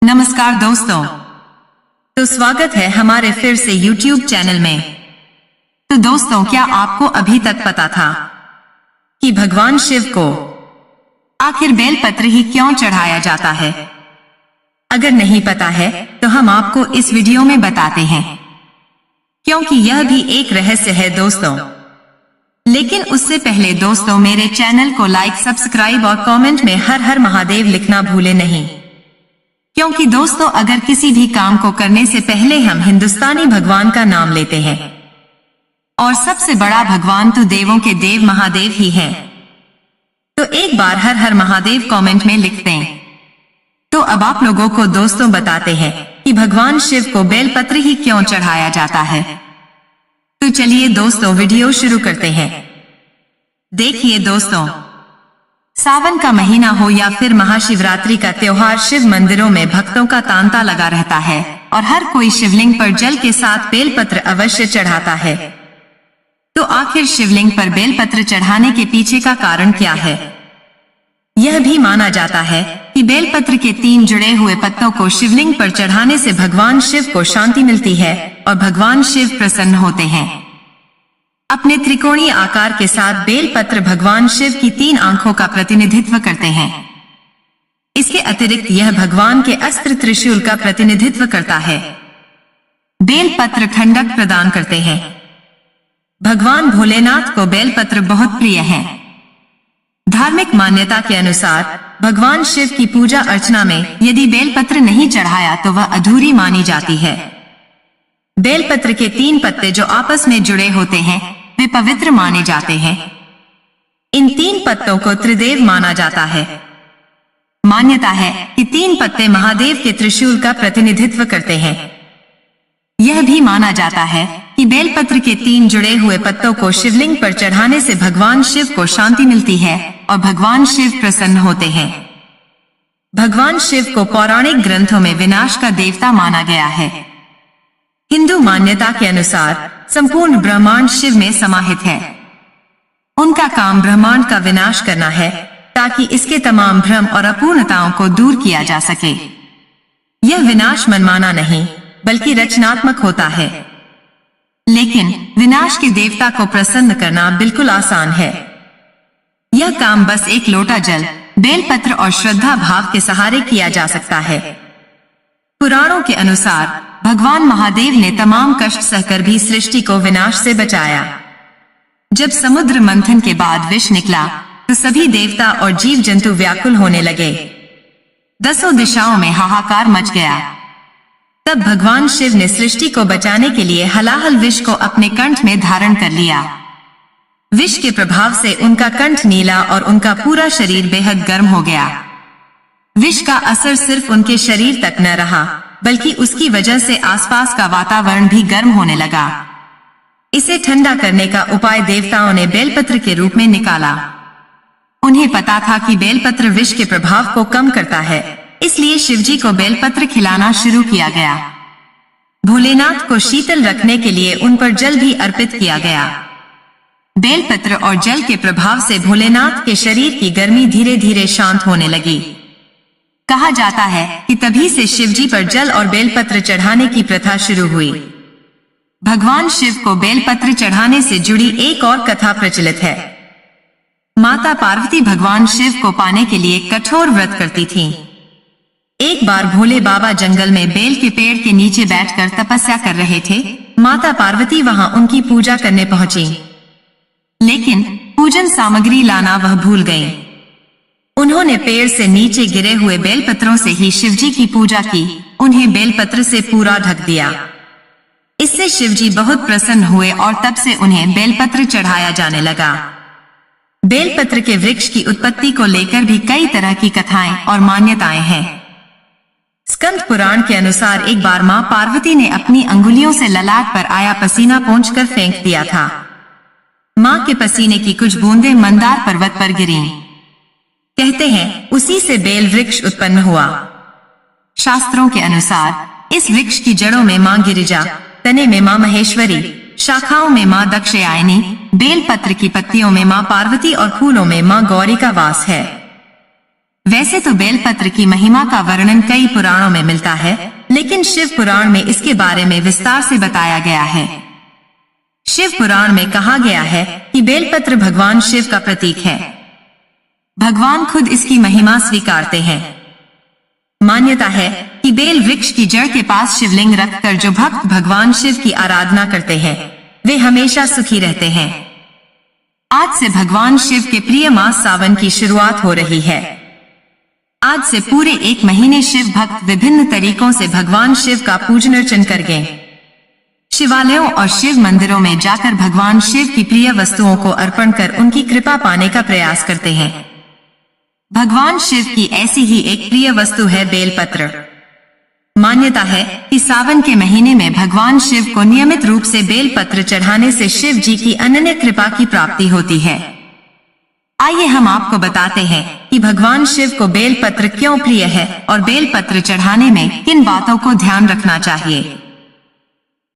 नमस्कार दोस्तों, तो स्वागत है हमारे फिर से YouTube चैनल में। तो दोस्तों, क्या आपको अभी तक पता था कि भगवान शिव को आखिर बेलपत्र ही क्यों चढ़ाया जाता है? अगर नहीं पता है तो हम आपको इस वीडियो में बताते हैं, क्योंकि यह भी एक रहस्य है दोस्तों। लेकिन उससे पहले दोस्तों, मेरे चैनल को लाइक, सब्सक्राइब और कमेंट में हर हर महादेव लिखना भूले नहीं, क्योंकि दोस्तों अगर किसी भी काम को करने से पहले हम हिंदुस्तानी भगवान का नाम लेते हैं, और सबसे बड़ा भगवान तो देवों के देव महादेव ही हैं, तो एक बार हर हर महादेव कमेंट में लिखते हैं। तो अब आप लोगों को दोस्तों बताते हैं कि भगवान शिव को बेलपत्र ही क्यों चढ़ाया जाता है। तो चलिए दोस्तों, वीडियो शुरू करते हैं। देखिए दोस्तों, सावन का महीना हो या फिर महाशिवरात्रि का त्योहार, शिव मंदिरों में भक्तों का तांता लगा रहता है और हर कोई शिवलिंग पर जल के साथ बेलपत्र अवश्य चढ़ाता है। तो आखिर शिवलिंग पर बेलपत्र चढ़ाने के पीछे का कारण क्या है? यह भी माना जाता है कि बेलपत्र के 3 जुड़े हुए पत्तों को शिवलिंग पर चढ़ाने से भगवान शिव को शांति मिलती है और भगवान शिव प्रसन्न होते हैं। अपने त्रिकोणीय आकार के साथ बेलपत्र भगवान शिव की 3 आंखों का प्रतिनिधित्व करते हैं। इसके अतिरिक्त यह भगवान के अस्त्र त्रिशूल का प्रतिनिधित्व करता है। बेलपत्र ठंडक प्रदान करते हैं। भगवान भोलेनाथ को बेलपत्र बहुत प्रिय है। धार्मिक मान्यता के अनुसार भगवान शिव की पूजा अर्चना में यदि बेलपत्र नहीं चढ़ाया तो वह अधूरी मानी जाती है। बेलपत्र के 3 पत्ते जो आपस में जुड़े होते हैं वे पवित्र माने जाते हैं। इन 3 पत्तों को त्रिदेव माना जाता है। मान्यता है कि 3 पत्ते महादेव के त्रिशूल का प्रतिनिधित्व करते हैं। यह भी माना जाता है कि बेलपत्र के 3 जुड़े हुए पत्तों को शिवलिंग पर चढ़ाने से भगवान शिव को शांति मिलती है और भगवान शिव प्रसन्न होते हैं। भगवान शिव को पौराणिक ग्रंथों में विनाश का देवता माना गया है। हिंदू मान्यता के अनुसार संपूर्ण ब्रह्मांड शिव में समाहित है। उनका काम ब्रह्मांड का विनाश करना है ताकि इसके तमाम भ्रम और अपूर्णताओं को दूर किया जा सके। यह विनाश मनमाना नहीं बल्कि रचनात्मक होता है। लेकिन विनाश के देवता को प्रसन्न करना बिल्कुल आसान है। यह काम बस एक लोटा जल, बेलपत्र और श्रद्धा भाव के सहारे किया जा सकता है। पुराणों के अनुसार भगवान महादेव ने तमाम कष्ट सहकर भी सृष्टि को विनाश से बचाया। जब समुद्र मंथन के बाद विष निकला तो सभी देवता और जीव जंतु व्याकुल होने लगे। 10 दिशाओं में हाहाकार मच गया। तब भगवान शिव ने सृष्टि को बचाने के लिए हलाहल विष को अपने कंठ में धारण कर लिया। विष के प्रभाव से उनका कंठ नीला और उनका पूरा शरीर बेहद गर्म हो गया। विष का असर सिर्फ उनके शरीर तक न रहा बल्कि उसकी वजह से आसपास का वातावरण भी गर्म होने लगा। इसे ठंडा करने का उपाय देवताओं ने बेलपत्र के रूप में निकाला। उन्हें पता था कि बेलपत्र विष के प्रभाव को कम करता है, इसलिए शिवजी को बेलपत्र खिलाना शुरू किया गया। भोलेनाथ को शीतल रखने के लिए उन पर जल भी अर्पित किया गया। बेलपत्र और जल के प्रभाव से भोलेनाथ के शरीर की गर्मी धीरे धीरे शांत होने लगी। कहा जाता है कि तभी से शिवजी पर जल और बेलपत्र चढ़ाने की प्रथा शुरू हुई। भगवान शिव को बेलपत्र चढ़ाने से जुड़ी एक और कथा प्रचलित है। माता पार्वती भगवान शिव को पाने के लिए कठोर व्रत करती थीं। एक बार भोले बाबा जंगल में बेल के पेड़ के नीचे बैठकर तपस्या कर रहे थे। माता पार्वती वहां उनकी पूजा करने पहुंची, लेकिन पूजन सामग्री लाना वह भूल गईं। उन्होंने पेड़ से नीचे गिरे हुए बेलपत्रों से ही शिवजी की पूजा की। उन्हें बेलपत्र से पूरा ढक दिया। इससे शिवजी बहुत प्रसन्न हुए और तब से उन्हें बेलपत्र चढ़ाया जाने लगा। बेलपत्र के वृक्ष की उत्पत्ति को लेकर भी कई तरह की कथाएं और मान्यताएं हैं। स्कंद पुराण के अनुसार एक बार मां पार्वती ने अपनी अंगुलियों से ललाट पर आया पसीना पोंछकर फेंक दिया था। मां के पसीने की कुछ बूंदें मंदार पर्वत पर गिरीं। कहते हैं उसी से बेल वृक्ष उत्पन्न हुआ। शास्त्रों के अनुसार इस वृक्ष की जड़ों में मां गिरिजा, तने में मां महेश्वरी, शाखाओं में मां दक्षयायनी, बेल पत्र की पत्तियों में मां पार्वती और फूलों में मां गौरी का वास है। वैसे तो बेलपत्र की महिमा का वर्णन कई पुराणों में मिलता है, लेकिन शिव पुराण में इसके बारे में विस्तार से बताया गया है। शिव पुराण में कहा गया है कि बेलपत्र भगवान शिव का प्रतीक है। भगवान खुद इसकी महिमा स्वीकारते हैं। मान्यता है कि बेल वृक्ष की जड़ के पास शिवलिंग रखकर जो भक्त भगवान शिव की आराधना करते हैं वे हमेशा सुखी रहते हैं। आज से भगवान शिव के प्रिय मास सावन की शुरुआत हो रही है। आज से पूरे 1 महीने शिव भक्त विभिन्न तरीकों से भगवान शिव का पूजन अर्चन करके शिवालयों और शिव मंदिरों में जाकर भगवान शिव की प्रिय वस्तुओं को अर्पण कर उनकी कृपा पाने का प्रयास करते हैं। भगवान शिव की ऐसी ही एक प्रिय वस्तु है बेलपत्र। मान्यता है कि सावन के महीने में भगवान शिव को नियमित रूप से बेलपत्र चढ़ाने से शिव जी की अनन्य कृपा की प्राप्ति होती है। आइए हम आपको बताते हैं कि भगवान शिव को बेलपत्र क्यों प्रिय है और बेलपत्र चढ़ाने में किन बातों को ध्यान रखना चाहिए।